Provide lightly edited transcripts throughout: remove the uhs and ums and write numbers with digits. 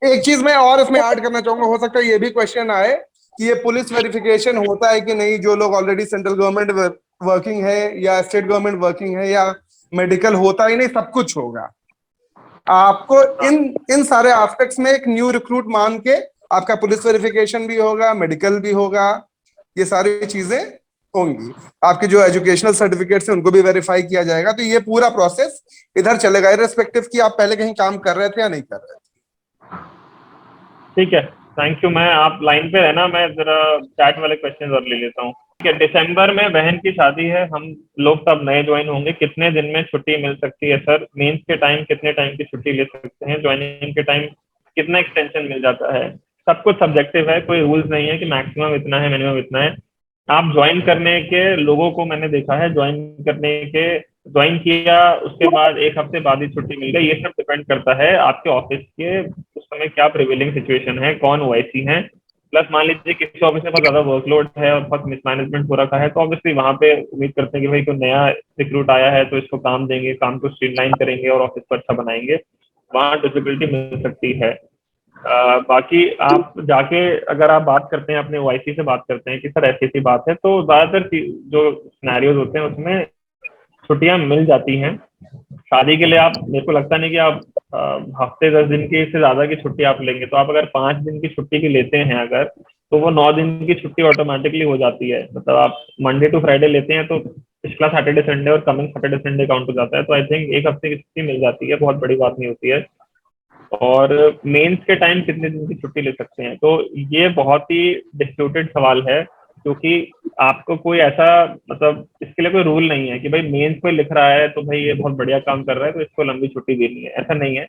एक चीज मैं और इसमें ऐड करना चाहूंगा, हो सकता है ये भी क्वेश्चन आए कि ये पुलिस वेरिफिकेशन होता है कि नहीं, जो लोग ऑलरेडी सेंट्रल गवर्नमेंट वर्किंग है या स्टेट गवर्नमेंट वर्किंग है, या मेडिकल होता ही नहीं, सब कुछ होगा। आपको इन इन सारे एस्पेक्ट्स में एक न्यू रिक्रूट मान के आपका पुलिस वेरिफिकेशन भी होगा, मेडिकल भी होगा, ये सारी चीजें होंगी। आपके जो एजुकेशनल सर्टिफिकेट्स हैं उनको भी वेरीफाई किया जाएगा। तो ये पूरा प्रोसेस इधर चलेगा, इररिस्पेक्टिव कि आप पहले कहीं काम कर रहे थे या नहीं कर रहे थे। ठीक है, थैंक यू। मैं आप लाइन पे रहना, मैं जरा चैट वाले क्वेश्चन और ले लेता हूँ। ठीक है, दिसंबर में बहन की शादी है, हम लोग सब नए ज्वाइन होंगे, कितने दिन में छुट्टी मिल सकती है सर? मेंस के टाइम कितने टाइम की छुट्टी ले सकते हैं? ज्वाइनिंग के टाइम कितना एक्सटेंशन मिल जाता है? सब कुछ सब्जेक्टिव है, कोई रूल्स नहीं है कि मैक्सिमम इतना है मिनिमम इतना है। आप ज्वाइन करने के लोगों को मैंने देखा है, ज्वाइन किया उसके बाद एक हफ्ते बाद ही छुट्टी मिल गई। ये सब डिपेंड करता है आपके ऑफिस के उस समय क्या प्रिवेलिंग सिचुएशन है, कौन ओआईसी है। प्लस मान लीजिए किसी ऑफिस में बहुत ज्यादा वर्कलोड है और बहुत मिसमैनेजमेंट हो रखा है, तो ऑब्वियसली वहां पे उम्मीद करते हैं कि भाई कोई नया रिक्रूट आया है तो इसको काम देंगे, काम को स्ट्रीमलाइन करेंगे और ऑफिस को अच्छा बनाएंगे। वहाँ डिफिकल्टी मिल सकती है। बाकी आप जाके अगर आप बात करते हैं अपने ओआईसी से बात करते हैं कि सर ऐसी ऐसी बात है, तो ज्यादातर जो सिनेरियोज होते हैं उसमें छुट्टियां मिल जाती हैं। शादी के लिए आप, मेरे को लगता नहीं कि आप हफ्ते 10 दिन की से ज्यादा की छुट्टी आप लेंगे। तो आप अगर 5 दिन की छुट्टी की लेते हैं अगर, तो वो 9 दिन की छुट्टी ऑटोमेटिकली हो जाती है। मतलब आप मंडे टू फ्राइडे लेते हैं तो पिछला सैटरडे संडे और कमिंग सैटरडे संडे काउंट हो जाता है। तो आई थिंक एक हफ्ते की छुट्टी मिल जाती है, बहुत बड़ी बात नहीं होती है। और मेंस के टाइम कितने दिन की छुट्टी ले सकते हैं, तो ये बहुत ही डिस्प्यूटेड सवाल है, क्योंकि आपको कोई ऐसा, मतलब इसके लिए कोई रूल नहीं है कि भाई मेंस कोई लिख रहा है तो भाई ये बहुत बढ़िया काम कर रहा है तो इसको लंबी छुट्टी देनी है, ऐसा नहीं है।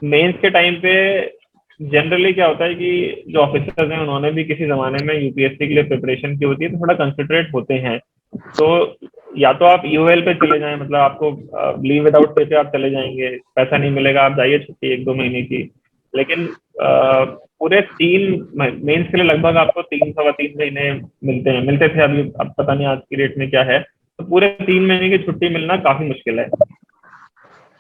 मेंस के टाइम पे जनरली क्या होता है कि जो ऑफिसर्स हैं उन्होंने भी किसी जमाने में यूपीएससी के लिए प्रिपरेशन की होती है, तो थोड़ा कंसंट्रेट होते हैं। तो या तो आप यूएल पे चले जाएं, मतलब आपको लीव विदाउट पे आप चले जाएंगे, पैसा नहीं मिलेगा, आप जाइए छुट्टी 1-2 महीने की। लेकिन पूरे 3 मेंस के लिए लगभग आपको 3 सवा 3 महीने मिलते थे, अभी अब पता नहीं आज की डेट में क्या है। तो पूरे 3 महीने की छुट्टी मिलना काफी मुश्किल है।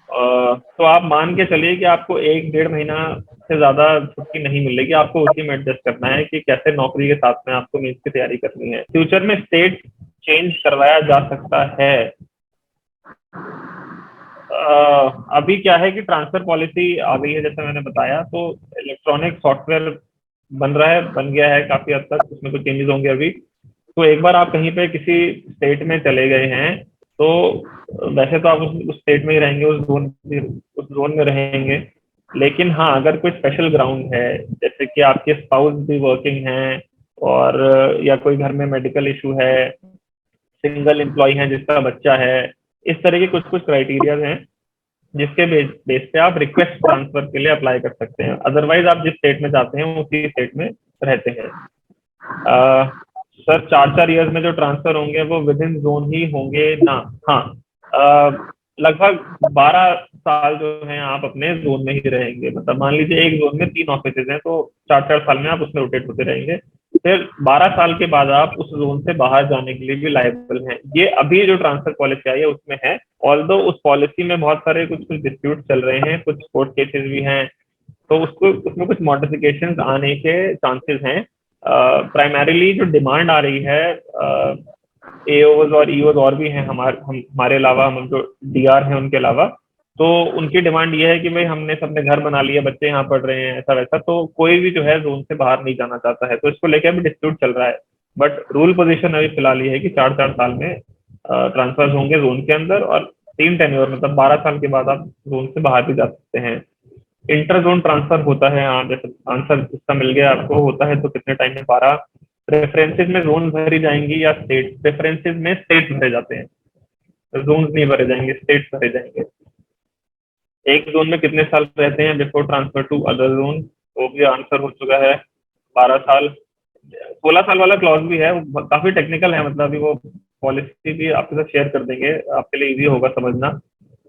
तो आप मान के चलिए कि आपको 1-1.5 महीना से ज्यादा छुट्टी नहीं मिलेगी। आपको उसी में एडजस्ट करना है कि कैसे नौकरी के साथ में आपको मेंस की तैयारी करनी है। फ्यूचर में स्टेट चेंज करवाया जा सकता है। अभी क्या है कि ट्रांसफर पॉलिसी आ गई है, जैसे मैंने बताया, तो इलेक्ट्रॉनिक सॉफ्टवेयर बन रहा है, बन गया है काफी हद तक, उसमें कुछ चेंजेस होंगे अभी। तो एक बार आप कहीं पे किसी स्टेट में चले गए हैं, तो वैसे तो आप उस स्टेट में ही रहेंगे, उस जोन में रहेंगे। लेकिन हाँ, अगर कोई स्पेशल ग्राउंड है, जैसे कि आपके स्पाउस भी वर्किंग हैं, और या कोई घर में मेडिकल इशू है, सिंगल एम्प्लॉय है जिसका बच्चा है, इस तरह के कुछ कुछ क्राइटेरिया हैं जिसके बेस पे आप रिक्वेस्ट ट्रांसफर के लिए अप्लाई कर सकते हैं। अदरवाइज आप जिस स्टेट में जाते हैं उसी स्टेट में रहते हैं। सर 4-4 ईयर्स में जो ट्रांसफर होंगे वो विद इन जोन ही होंगे ना? हाँ, लगभग 12 साल जो है आप अपने जोन में ही रहेंगे। मतलब मान लीजिए एक जोन में 3 ऑफिसेज हैं, तो 4-4 साल में आप उसमें रोटेट होते रहेंगे। फिर 12 साल के बाद आप उस जोन से बाहर जाने के लिए भी लायबल हैं। ये अभी जो ट्रांसफर पॉलिसी आई है उसमें है। ऑल्दो उस पॉलिसी में बहुत सारे कुछ कुछ डिस्प्यूट चल रहे हैं, कुछ कोर्ट केसेस भी हैं, तो उसको उसमें कुछ मॉडिफिकेशंस आने के चांसेस हैं। प्राइमरीली जो डिमांड आ रही है, एओज और ईओज और भी हैं हमारे अलावा, हम जो डीआर हैं उनके अलावा, तो उनकी डिमांड ये है कि भाई हमने सबने घर बना लिया, बच्चे यहाँ पढ़ रहे हैं, ऐसा वैसा, तो कोई भी जो है जोन से बाहर नहीं जाना चाहता है। तो इसको लेकर अभी डिस्प्यूट चल रहा है। बट रूल पोजीशन अभी फिलहाल ये है कि 4-4 साल में ट्रांसफर होंगे जोन के अंदर, और 3 टेन्योर, मतलब 12 साल के बाद आप जोन से बाहर भी जा सकते हैं। इंटर जोन ट्रांसफर होता है, हाँ, जैसे आंसर इसका मिल गया आपको, होता है तो कितने टाइम में? 12। प्रेफरेंसेस में जोन भरी जाएंगी या स्टेट? प्रेफरेंसेस में स्टेट भरे जाते हैं, जोन नहीं भरे जाएंगे, स्टेट भरे जाएंगे। एक जोन में कितने साल रहते हैं before transfer to other zone? वो भी आंसर हो चुका है, 12 साल। 16 साल वाला क्लॉज भी है, वो काफी टेक्निकल है, मतलब अभी वो पॉलिसी भी आपके साथ शेयर कर देंगे, आपके लिए इजी होगा समझना।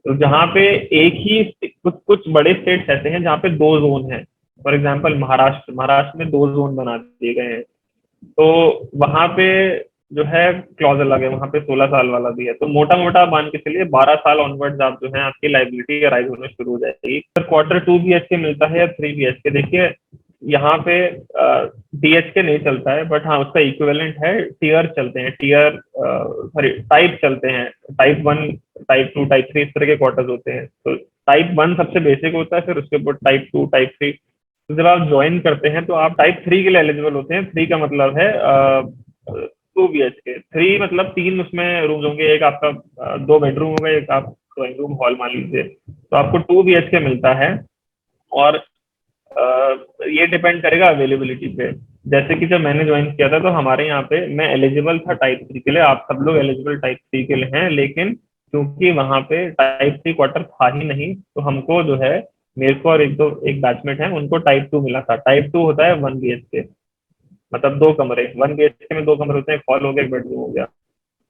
तो जहाँ पे एक ही, कुछ कुछ बड़े स्टेट्स ऐसे हैं जहाँ पे 2 जोन हैं। फॉर एग्जाम्पल महाराष्ट्र में 2 जोन बना दिए गए हैं। तो वहां पे जो है क्लॉज अलग है, वहां पे 16 साल वाला भी है। तो मोटा मोटा मान के चलिए 12 साल ऑनवर्ड्स आप जो है आपकी लाइबिलिटी राइज होने शुरू हो जाएगी। फिर क्वार्टर 2 BHK मिलता है या 3 BHK, देखिए यहाँ पे BHK नहीं चलता है, बट हाँ उसका इक्विवेलेंट है, टीयर चलते हैं, टीयर सॉरी टाइप चलते हैं, टाइप 1, टाइप 2, टाइप 3, इस तरह के क्वार्टर्स होते हैं। तो टाइप 1 सबसे बेसिक होता है, फिर उसके ऊपर टाइप 2, टाइप 3। तो जब आप ज्वाइन करते हैं तो आप टाइप 3 के लिए एलिजिबल होते हैं। 3 का मतलब है 2 BHK, 3 मतलब 3 उसमें रूम्स होंगे, एक आपका 2 बेडरूम होगा, एक आप ड्राइंग रूम हॉल मान लीजिए, तो आपको 2 BHK मिलता है। और ये डिपेंड करेगा अवेलेबिलिटी पे। जैसे कि जब मैंने ज्वाइन किया था तो हमारे यहाँ पे मैं एलिजिबल था टाइप 3 के लिए, आप सब लोग एलिजिबल टाइप 3 के लिए हैं, लेकिन क्योंकि वहां पे टाइप 3 क्वार्टर था ही नहीं, तो हमको जो है, मेरे को और एक बैचमेट है, उनको टाइप 2 मिला था। टाइप 2 होता है 1 BHK, मतलब 2 कमरे, 1 BHK में 2 कमरे होते हैं, एक हॉल हो गया, एक बेडरूम हो गया।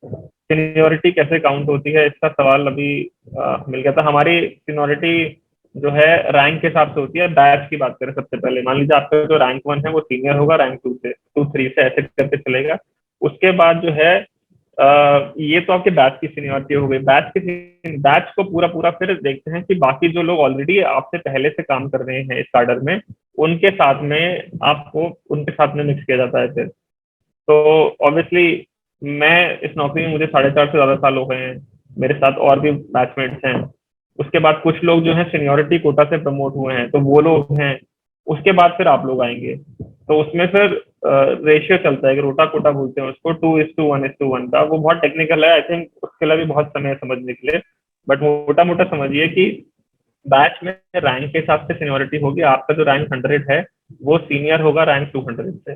सीनियोरिटी कैसे काउंट होती है, इसका सवाल अभी मिल गया था। हमारी सीनियोरिटी जो है रैंक के हिसाब से होती है। बैच की बात करें, सबसे पहले मान लीजिए आपका जो रैंक 1 है वो सीनियर होगा, रैंक 2 से, 2, 3 से ऐसे करके चलेगा। उसके बाद जो है ये तो आपके बैच की सीनियोरिटी हो गई। बैच को पूरा पूरा फिर देखते हैं कि बाकी जो लोग ऑलरेडी आपसे पहले से काम कर रहे हैं इस कार्डर में, उनके साथ में आपको उनके साथ में मिक्स किया जाता है फिर। तो ऑब्वियसली मैं इस नौकरी में, मुझे 4.5 से ज्यादा साल हो गए हैं, मेरे साथ और भी बैचमेट्स हैं। उसके बाद कुछ लोग जो है सीनियोरिटी कोटा से प्रमोट हुए हैं, तो वो लोग हैं। उसके बाद फिर आप लोग आएंगे, तो उसमें फिर रेशियो चलता है कि रोटा कोटा बोलते हैं उसको, 2:1:1 का। वो बहुत टेक्निकल है, आई थिंक उसके लिए भी बहुत समय है समझने के लिए। बट मोटा मोटा समझिए कि बैच में रैंक के हिसाब से सीनियोरिटी होगी। आपका जो रैंक 100 है वो सीनियर होगा रैंक 200 से।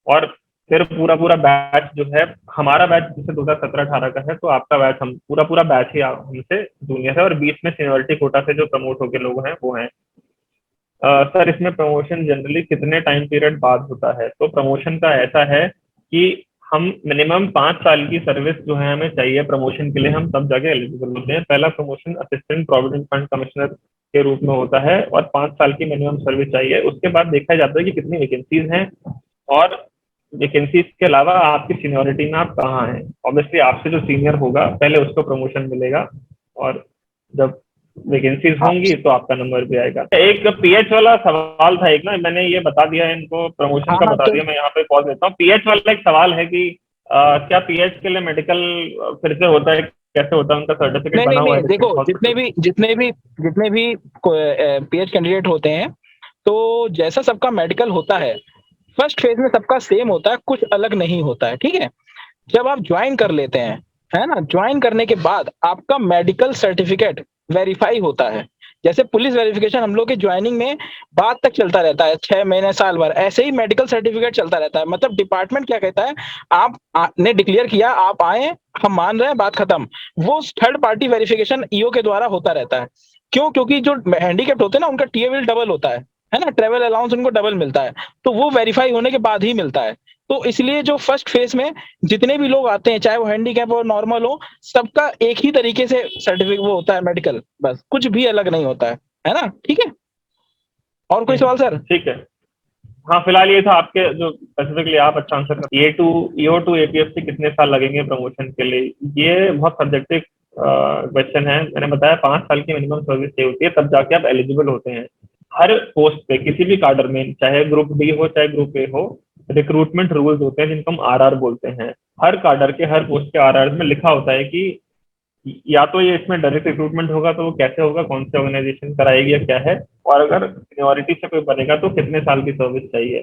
और फिर पूरा पूरा बैच जो है, हमारा बैच जैसे 2017-18 का है, तो आपका बैच, हम पूरा पूरा बैच ही हमसे जूनियर है, और बीच में सीनियोरिटी कोटा से जो प्रमोट होके लोग हैं वो हैं। सर इसमें प्रमोशन जनरली कितने टाइम पीरियड बाद होता है? तो प्रमोशन का ऐसा है कि हम मिनिमम 5 साल की सर्विस जो है हमें चाहिए प्रमोशन के लिए, हम तब जाके एलिजिबल होते हैं। पहला promotion assistant provident fund commissioner के रूप में होता है, और 5 साल की मिनिमम सर्विस चाहिए। उसके बाद देखा जाता है कि कितनी वैकेंसीज हैं, और वैकेंसीज के अलावा आपकी सीनियोरिटी में आप कहाँ हैं। ऑब्वियसली आपसे जो सीनियर होगा पहले उसको प्रमोशन मिलेगा, और जब वैकेंसीज हाँ होंगी तो आपका नंबर भी आएगा। एक पीएच वाला सवाल था एक ना, मैंने ये बता दिया है इनको, प्रमोशन हाँ का हाँ, बता तो दिया, मैं यहाँ पे पॉज देता हूँ। पीएच वाला एक सवाल है कि क्या पीएच के लिए मेडिकल फिर से होता है, कैसे होता है, उनका सर्टिफिकेट नहीं बना नहीं हुआ है नहीं, देखो डिस्ट्रिक्ट हॉस्पिटल? जितने भी पीएच कैंडिडेट होते हैं, तो जैसा सबका मेडिकल होता है, फर्स्ट फेज में सबका सेम होता है, कुछ अलग नहीं होता है, ठीक है। जब आप ज्वाइन कर लेते हैं, है ना, ज्वाइन करने के बाद आपका मेडिकल सर्टिफिकेट वेरीफाई होता है। जैसे पुलिस वेरिफिकेशन हम लोग के ज्वाइनिंग में बाद तक चलता रहता है, 6 महीने साल भर, ऐसे ही मेडिकल सर्टिफिकेट चलता रहता है। मतलब डिपार्टमेंट क्या कहता है, आपने डिक्लेयर किया, आप आए, हम मान रहे हैं, बात खत्म। वो थर्ड पार्टी वेरिफिकेशन ईओ के द्वारा होता रहता है। क्यों? क्योंकि जो हैंडीकेप्ट होते हैं ना, उनका टीएविल डबल होता है ना, ट्रेवल अलाउंस उनको डबल मिलता है, तो वो वेरीफाई होने के बाद ही मिलता है। तो इसलिए जो फर्स्ट फेज में जितने भी लोग आते हैं, चाहे वो हैंडीकैप हो नॉर्मल हो, सबका एक ही तरीके से सर्टिफिकेट वो होता है मेडिकल, बस कुछ भी अलग नहीं होता है ना, ठीक है। और कोई सवाल सर? ठीक है। हाँ फिलहाल ये था आपके जो स्पेसिफिकली आप अच्छा आंसर कर। ईओ टू एपीएफसी कितने साल लगेंगे प्रमोशन के लिए? ये बहुत सब्जेक्टिव क्वेश्चन है। मैंने बताया 5 साल की मिनिमम सर्विस चाहिए होती है, तब जाके आप एलिजिबल होते हैं। हर पोस्ट पे किसी भी कार्डर में, चाहे ग्रुप डी हो चाहे ग्रुप ए हो, रिक्रूटमेंट रूल्स होते हैं जिनको हम आरआर बोलते हैं। हर कार्डर के हर पोस्ट के आरआर में लिखा होता है कि या तो ये इसमें डायरेक्ट रिक्रूटमेंट होगा तो वो कैसे होगा, कौन सी ऑर्गेनाइजेशन कराएगी या क्या है, और अगर सीनियोरिटी से कोई बनेगा तो कितने साल की सर्विस चाहिए।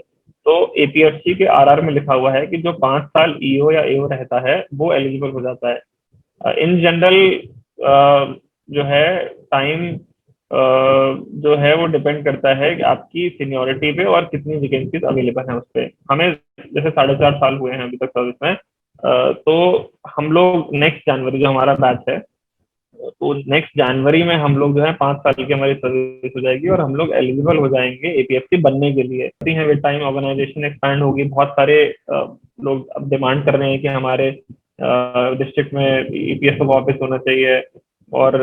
तो एपीएफसी के आरआर में लिखा हुआ है कि जो 5 साल ईओ या एओ रहता है वो एलिजिबल हो जाता है। इन जनरल जो है टाइम जो है वो डिपेंड करता है कि आपकी सीनियोरिटी पे और कितनी वैकेंसीज अवेलेबल है उस पर। हमें जैसे 4.5 साल हुए हैं अभी तक सर्विस में, तो हम लोग नेक्स्ट जनवरी जो हमारा बैच है, तो नेक्स्ट जनवरी में हम लोग जो है 5 साल की हमारी सर्विस हो जाएगी, और हम लोग एलिजिबल हो जाएंगे एपीएफसी बनने के लिए। विद टाइम ऑर्गेनाइजेशन एक्सपैंड होगी, बहुत सारे लोग अब डिमांड कर रहे हैं कि हमारे डिस्ट्रिक्ट में ईपीएफओ का ऑफिस होना चाहिए। और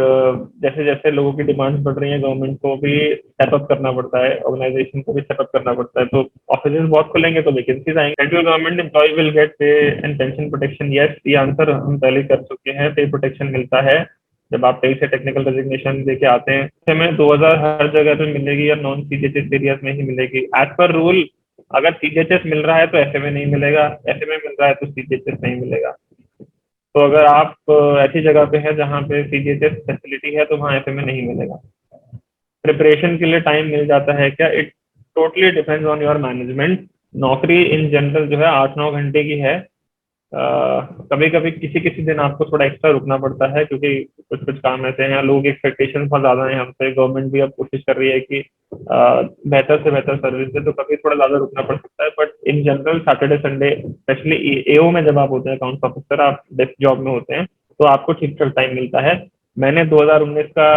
जैसे जैसे लोगों की डिमांड्स बढ़ रही हैं, गवर्नमेंट को भी स्टेप अप करना पड़ता है, ऑर्गेनाइजेशन को भी स्टेप अप करना पड़ता है। तो ऑफिस बहुत खुलेंगे तो वैकेंसीज आएंगे। Central government employ will get pay and pension protection, yes, ये आंसर हम पहले कर चुके हैं। पे प्रोटेक्शन मिलता है जब आप कहीं से टेक्निकल रेजिग्नेशन देके आते हैं। ऐसे में 2000 हर जगह पे मिलेगी या नॉन सीजीएचएस एरियाज में ही मिलेगी एज पर रूल। अगर सीजीएचएस मिल रहा है तो ऐसे में नहीं मिलेगा, ऐसे में मिल रहा है तो सीजीएचएस नहीं मिलेगा। तो अगर आप ऐसी जगह पे है जहाँ पे सीजीएचएस फैसिलिटी है तो वहाँ ऐसे में नहीं मिलेगा। प्रिपरेशन के लिए टाइम मिल जाता है क्या? It totally depends on your management. नौकरी इन जनरल जो है 8-9 घंटे की है। कभी कभी किसी किसी दिन आपको थोड़ा एक्स्ट्रा रुकना पड़ता है क्योंकि कुछ कुछ काम ऐसे हैं, लोग एक्सपेक्टेशन बहुत ज्यादा है हमसे। गवर्नमेंट भी अब कोशिश कर रही है कि बेहतर से बेहतर सर्विस दे, तो कभी थोड़ा ज्यादा रुकना पड़ सकता है। But in general Saturday Sunday, specially AO में जब आप होते हैं, अकाउंट्स ऑफिसर, आप डेस्क जॉब में होते हैं, तो आपको ठीक ठाक टाइम मिलता है। मैंने 2019 का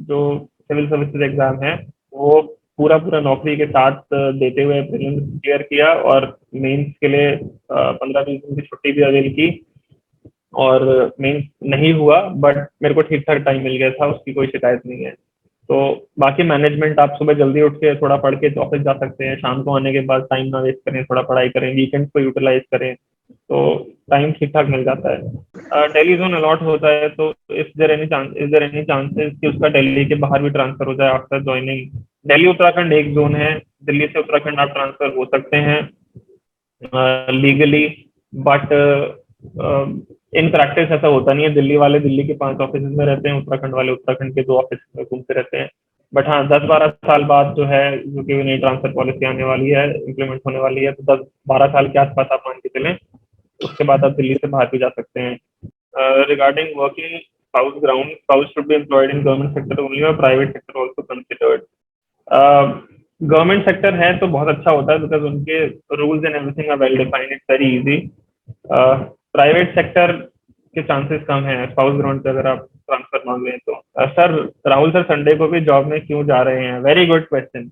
जो सिविल सर्विसेज एग्जाम है वो पूरा पूरा नौकरी के साथ देते हुए प्रीलिम्स क्लियर किया, और मेंस के लिए 15-20 दिन की छुट्टी भी अवेल की, और मेंस नहीं हुआ बट मेरे को ठीक ठाक टाइम मिल गया था, उसकी कोई शिकायत नहीं है। तो बाकी मैनेजमेंट, आप सुबह जल्दी उठ के थोड़ा पढ़ के ऑफिस जा सकते हैं, शाम को आने के बाद टाइम ना वेस्ट करें, थोड़ा पढ़ाई करें, वीकेंड को यूटिलाइज करें, तो टाइम ठीक ठाक मिल जाता है। दिल्ली जोन अलॉट होता है तो इज देयर एनी चांसेस कि उसका दिल्ली के बाहर भी ट्रांसफर हो जाए आफ्टर ज्वाइनिंग? दिल्ली उत्तराखंड एक जोन है, दिल्ली से उत्तराखंड आप ट्रांसफर हो सकते हैं लीगली, बट इन प्रैक्टिस ऐसा होता नहीं है। दिल्ली वाले दिल्ली के 5 ऑफिस में रहते हैं, उत्तराखंड वाले उत्तराखंड के 2 ऑफिस में घूमते रहते हैं। बट हाँ, 10-12 साल बाद जो है, क्योंकि नई ट्रांसफर पॉलिसी आने वाली है, इम्प्लीमेंट होने वाली है, तो 10-12 साल के आसपास आप मान के चलें, उसके बाद आप दिल्ली से बाहर भी जा सकते हैं। Regarding working spouse should be employed in government sector only or private sector also considered? Government sector है तो बहुत अच्छा होता है, बिकॉज उनके rules and everything are well defined, it's very easy. Private sector के चांसेस कम है स्पाउस ग्राउंड पे अगर आप ट्रांसफर मांग रहे हैं तो। सर राहुल सर, संडे को भी जॉब में क्यों जा रहे हैं? Very good question.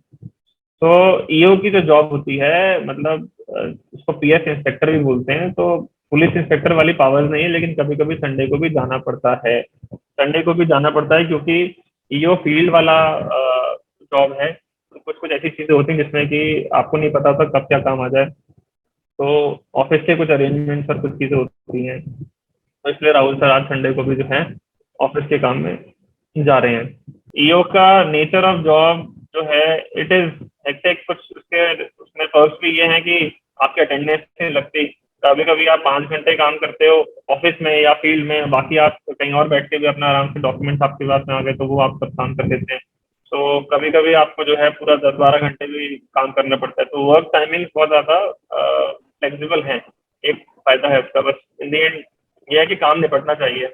तो ईओ की जो जॉब होती है, मतलब उसको पीएस इंस्पेक्टर भी बोलते हैं, तो पुलिस इंस्पेक्टर वाली पावर्स नहीं है, लेकिन कभी कभी संडे को भी जाना पड़ता है। संडे को भी जाना पड़ता है क्योंकि ईओ फील्ड वाला जॉब है, तो कुछ कुछ ऐसी चीजें होती हैं जिसमें कि आपको नहीं पता था कब क्या काम आ जाए, तो ऑफिस के कुछ अरेंजमेंट्स और कुछ चीजें होती हैं, तो इसलिए राहुल सर आज संडे को भी जो है ऑफिस के काम में जा रहे हैं। ईओ का नेचर ऑफ जॉब जो है, इट इज हेक्टिक। कुछ उसके उसमें पर्क्स भी ये हैं कि आपके अटेंडेंस से लगती, कभी कभी आप 5 घंटे काम करते हो ऑफिस में या फील्ड में, बाकी आप कहीं और बैठ के भी अपना आराम से डॉक्यूमेंट्स आपके पास में आ गए तो वो आप सब काम कर देते हैं। तो कभी कभी आपको जो है पूरा 10-12 घंटे भी काम करना पड़ता है, तो वर्क टाइमिंग बहुत ज्यादा फ्लेक्सिबल है। एक फायदा है उसका, बस इन दी एंड ये है कि काम निपटना चाहिए।